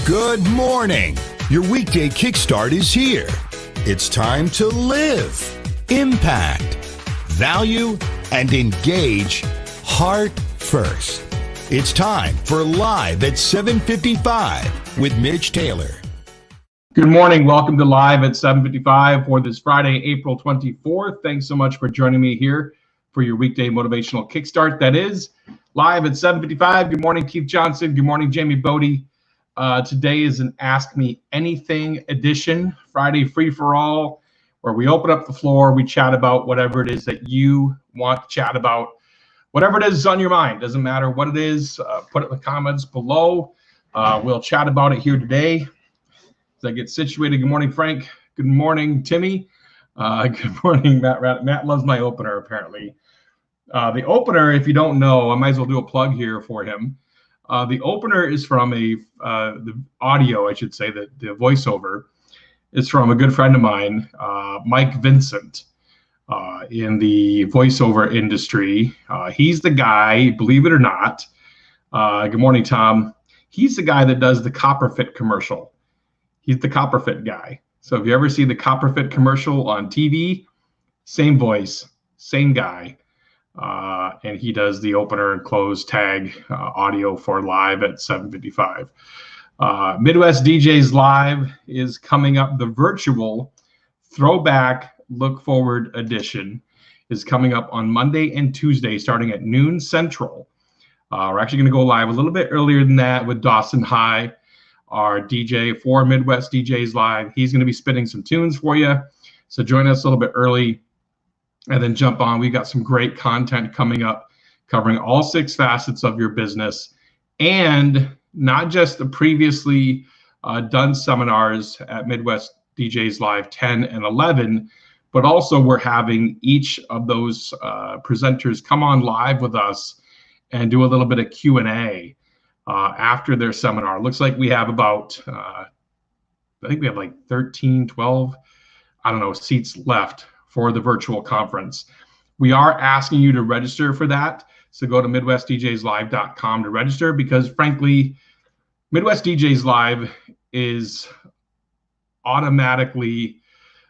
Good morning. Your weekday kickstart is here. It's time to live, impact, value, and engage heart first. It's time for Live at 7:55 with Mitch Taylor. Good morning. Welcome to Live at 7:55 for this Friday, April 24th. Thanks so much for joining me here for your weekday motivational kickstart. That is Live at 7:55. Good morning, Keith Johnson. Good morning, Jamie Bodie. Today is an Ask Me Anything edition, Friday free for all, where we open up the floor, we chat about whatever it is that you want to chat about, whatever it is on your mind. Doesn't matter what it is, put it in the comments below. We'll chat about it here today as I get situated. Good morning, Frank. Good morning, Timmy. Good morning, Matt. Matt loves my opener, apparently. The opener, if you don't know, I might as well do a plug here for him. The opener is from the audio, I should say, the voiceover is from a good friend of mine, Mike Vincent, in the voiceover industry. He's the guy, believe it or not. Good morning, Tom. He's the guy that does the Copperfit commercial. He's the Copperfit guy. So if you ever see the Copperfit commercial on TV, same voice, same guy. And he does the opener and close tag audio for Live at 7:55. Midwest DJs Live is coming up. The virtual throwback look forward edition is coming up on Monday and Tuesday starting at noon Central. We're actually going to go live a little bit earlier than that with Dawson High, our DJ for Midwest DJs Live. He's going to be spinning some tunes for you. So join us a little bit early and then jump on. We've got some great content coming up covering all 6 facets of your business, and not just the previously done seminars at Midwest DJs Live 10 and 11, but also we're having each of those presenters come on live with us and do a little bit of Q&A after their seminar. Looks like we have about, I think we have like 13, 12, I don't know, seats left for the virtual conference. We are asking you to register for that. So go to MidwestDJsLive.com to register, because frankly, Midwest DJs Live is automatically,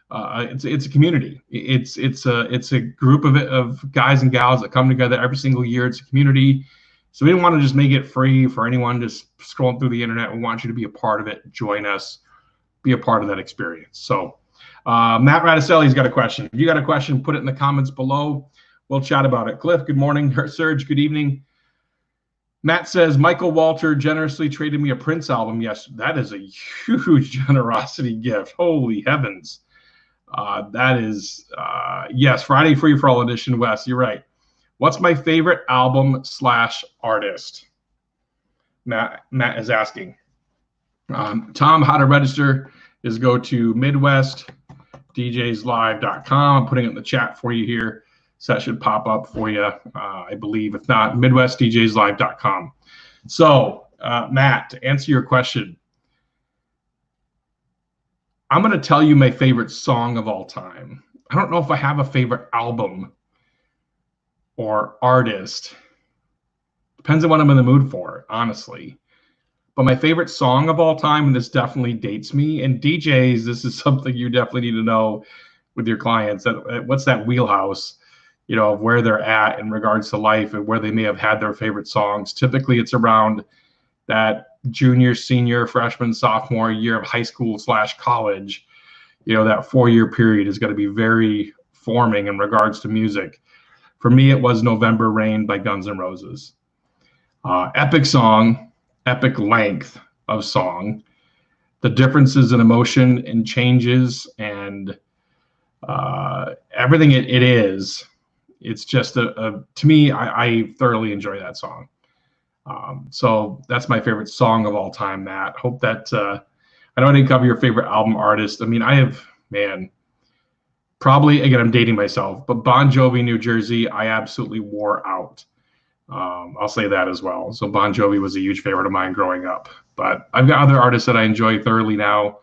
it's a community. It's a group of guys and gals that come together every single year. It's a community. So we didn't want to just make it free for anyone just scrolling through the internet. We want you to be a part of it. Join us, be a part of that experience. So Matt Radicelli's got a question. If you got a question, put it in the comments below. We'll chat about it. Cliff, good morning. Serge, good evening. Matt says, Michael Walter generously traded me a Prince album. Yes, that is a huge generosity gift. Holy heavens. That is, yes, Friday Free for All edition, Wes. You're right. What's my favorite album / artist? Matt is asking. Tom, how to register is go to MidwestDJsLive.com. I'm putting it in the chat for you here. So that should pop up for you, I believe. If not, MidwestDJsLive.com. So, Matt, to answer your question, I'm going to tell you my favorite song of all time. I don't know if I have a favorite album or artist. Depends on what I'm in the mood for, honestly. But my favorite song of all time, and this definitely dates me, and DJs, this is something you definitely need to know with your clients, that what's that wheelhouse, you know, of where they're at in regards to life and where they may have had their favorite songs. Typically, it's around that junior, senior, freshman, sophomore year of high school / college. You know, that 4-year period is going to be very forming in regards to music. For me, it was November Rain by Guns N' Roses. Epic song. Epic length of song, the differences in emotion and changes and everything it is. It's just to me, I thoroughly enjoy that song. So that's my favorite song of all time, Matt. Hope that I know I didn't cover your favorite album artist. I mean, I have, man, probably, again, I'm dating myself, but Bon Jovi, New Jersey, I absolutely wore out. I'll say that as well. So Bon Jovi was a huge favorite of mine growing up, but I've got other artists that I enjoy thoroughly now.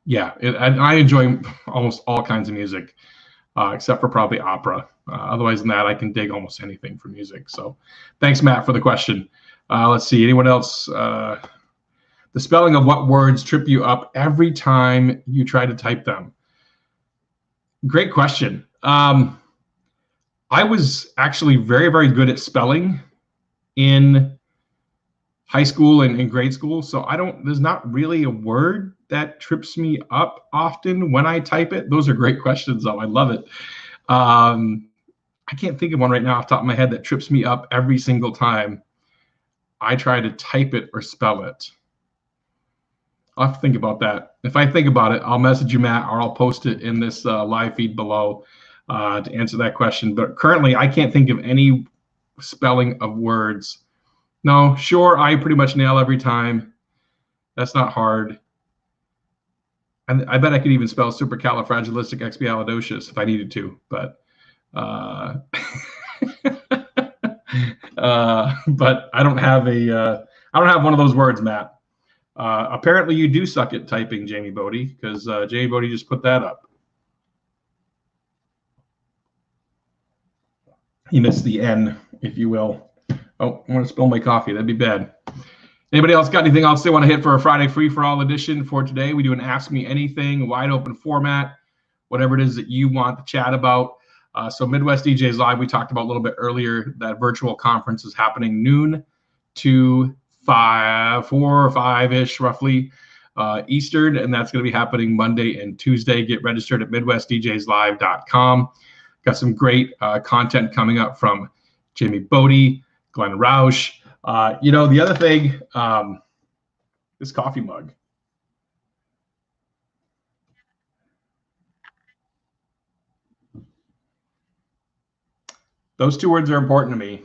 Yeah, I enjoy almost all kinds of music, except for probably opera. Otherwise than that, I can dig almost anything for music. So thanks, Matt, for the question. Let's see. Anyone else? The spelling of what words trip you up every time you try to type them? Great question. I was actually very, very good at spelling in high school and in grade school. So there's not really a word that trips me up often when I type it. Those are great questions, though. I love it. I can't think of one right now off the top of my head that trips me up every single time I try to type it or spell it. I'll have to think about that. If I think about it, I'll message you, Matt, or I'll post it in this live feed below to answer that question. But currently, I can't think of any spelling of words. No, sure, I pretty much nail every time. That's not hard. I bet I could even spell supercalifragilisticexpialidocious if I needed to, but but I don't have one of those words, Matt. Apparently you do suck at typing, Jamie Bodie, because Jamie Bodie just put that up. He missed the N, if you will. Oh, I want to spill my coffee. That'd be bad. Anybody else got anything else they want to hit for a Friday Free for All edition for today? We do an Ask Me Anything, wide open format, whatever it is that you want to chat about. So Midwest DJs Live, we talked about a little bit earlier. That virtual conference is happening noon to 4 or 5-ish roughly Eastern, and that's going to be happening Monday and Tuesday. Get registered at MidwestDJsLive.com. Got some great content coming up from Jamie Bodie, Glenn Roush. The other thing, this coffee mug. Those two words are important to me.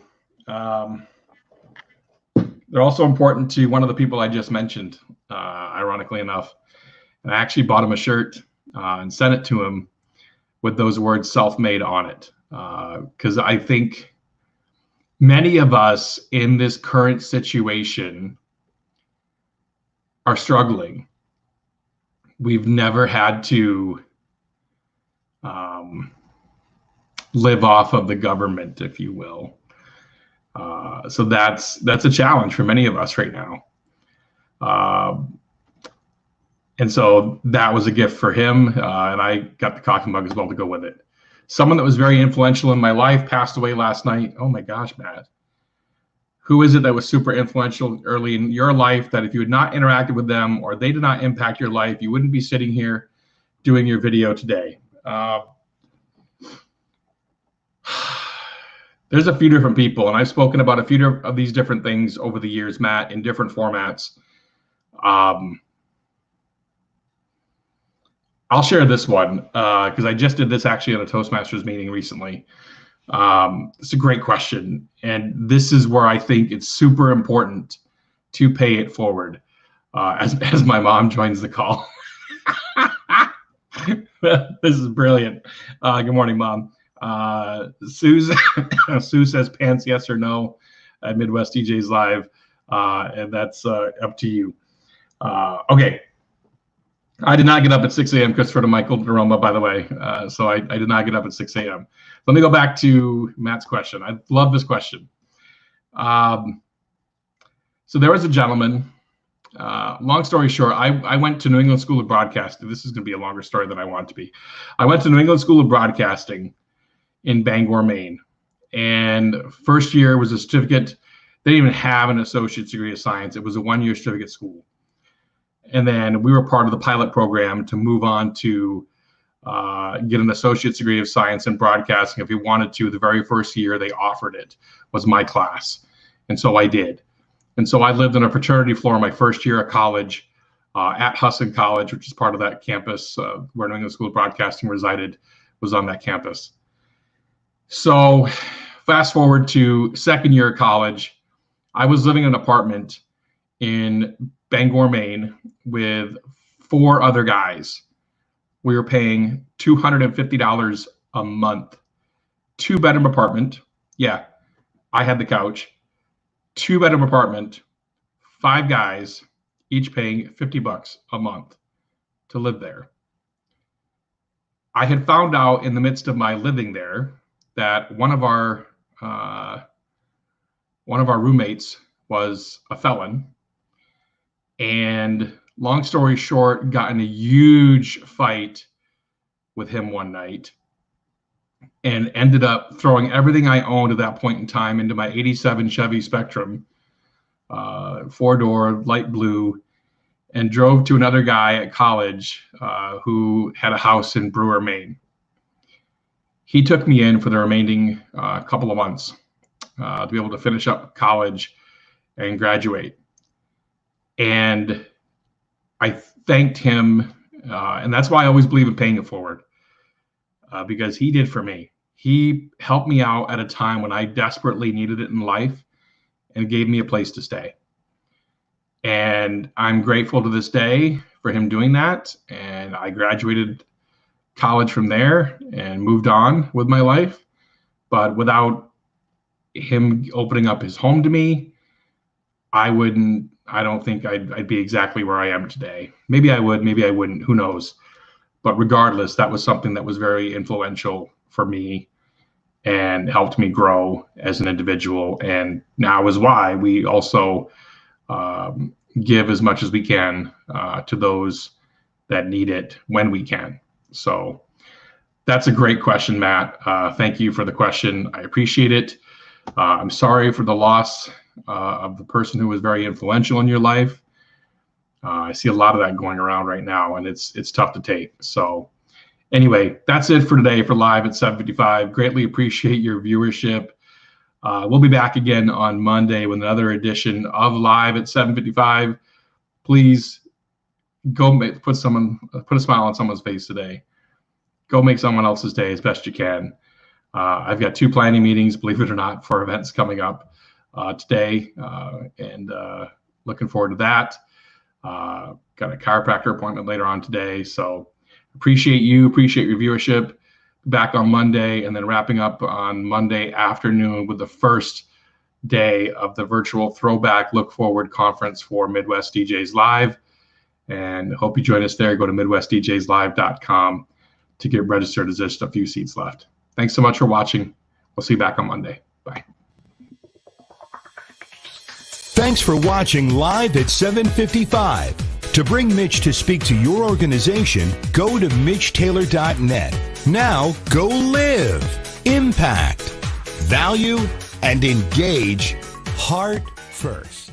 They're also important to one of the people I just mentioned, ironically enough. And I actually bought him a shirt and sent it to him with those words self-made on it. Because I think many of us in this current situation are struggling. We've never had to live off of the government, if you will. So that's a challenge for many of us right now. And so that was a gift for him. And I got the coffee mug as well to go with it. Someone that was very influential in my life passed away last night. Oh my gosh, Matt. Who is it that was super influential early in your life that if you had not interacted with them or they did not impact your life, you wouldn't be sitting here doing your video today? There's a few different people, and I've spoken about a few of these different things over the years, Matt, in different formats. I'll share this one because I just did this actually at a Toastmasters meeting recently. It's a great question, and this is where I think it's super important to pay it forward as my mom joins the call. This is brilliant. Good morning, Mom. Sue says pants, yes or no at Midwest DJs Live, and that's up to you. Okay. I did not get up at 6 a.m. Christopher to Michael DeRoma, by the way. So I did not get up at 6 a.m. Let me go back to Matt's question. I love this question. So there was a gentleman. Long story short, I went to New England School of Broadcasting. This is going to be a longer story than I want it to be. I went to New England School of Broadcasting in Bangor, Maine. And first year was a certificate. They didn't even have an associate's degree of science. It was a one-year certificate school. And then we were part of the pilot program to move on to get an associate's degree of science in broadcasting. If you wanted to, the very first year they offered it was my class. And so I did. And so I lived on a fraternity floor my first year of college at Husson College, which is part of that campus where New England School of Broadcasting resided, was on that campus. So fast forward to second year of college, I was living in an apartment in Bangor, Maine with 4 other guys. We were paying $250 a month. 2-bedroom apartment. Yeah, I had the couch. 2-bedroom apartment, 5 guys, each paying $50 a month to live there. I had found out in the midst of my living there that one of our roommates was a felon. And long story short, got in a huge fight with him one night and ended up throwing everything I owned at that point in time into my 87 Chevy Spectrum, 4-door, light blue, and drove to another guy at college who had a house in Brewer, Maine. He took me in for the remaining couple of months to be able to finish up college and graduate. And I thanked him, and that's why I always believe in paying it forward, because he did for me. He helped me out at a time when I desperately needed it in life and gave me a place to stay. And I'm grateful to this day for him doing that. And I graduated college from there and moved on with my life. But without him opening up his home to me, I don't think I'd be exactly where I am today. Maybe I would, maybe I wouldn't, who knows? But regardless, that was something that was very influential for me and helped me grow as an individual. And now is why we also give as much as we can to those that need it when we can. So that's a great question, Matt. Thank you for the question. I appreciate it. I'm sorry for the loss of the person who was very influential in your life. I see a lot of that going around right now, and it's tough to take. So anyway, that's it for today for Live at 7:55. Greatly appreciate your viewership. We'll be back again on Monday with another edition of Live at 7:55. Please go put a smile on someone's face today. Go make someone else's day as best you can. I've got 2 planning meetings, believe it or not, for events coming up today, and looking forward to that. Got a chiropractor appointment later on today. So appreciate your viewership. Back on Monday, and then wrapping up on Monday afternoon with the first day of the virtual Throwback Look Forward conference for Midwest DJs Live. And hope you join us there. Go to MidwestDJsLive.com to get registered. There's just a few seats left. Thanks so much for watching. We'll see you back on Monday. Bye. Thanks for watching Live at 7:55. To bring Mitch to speak to your organization, go to MitchTaylor.net. Now go live, impact, value, and engage heart first.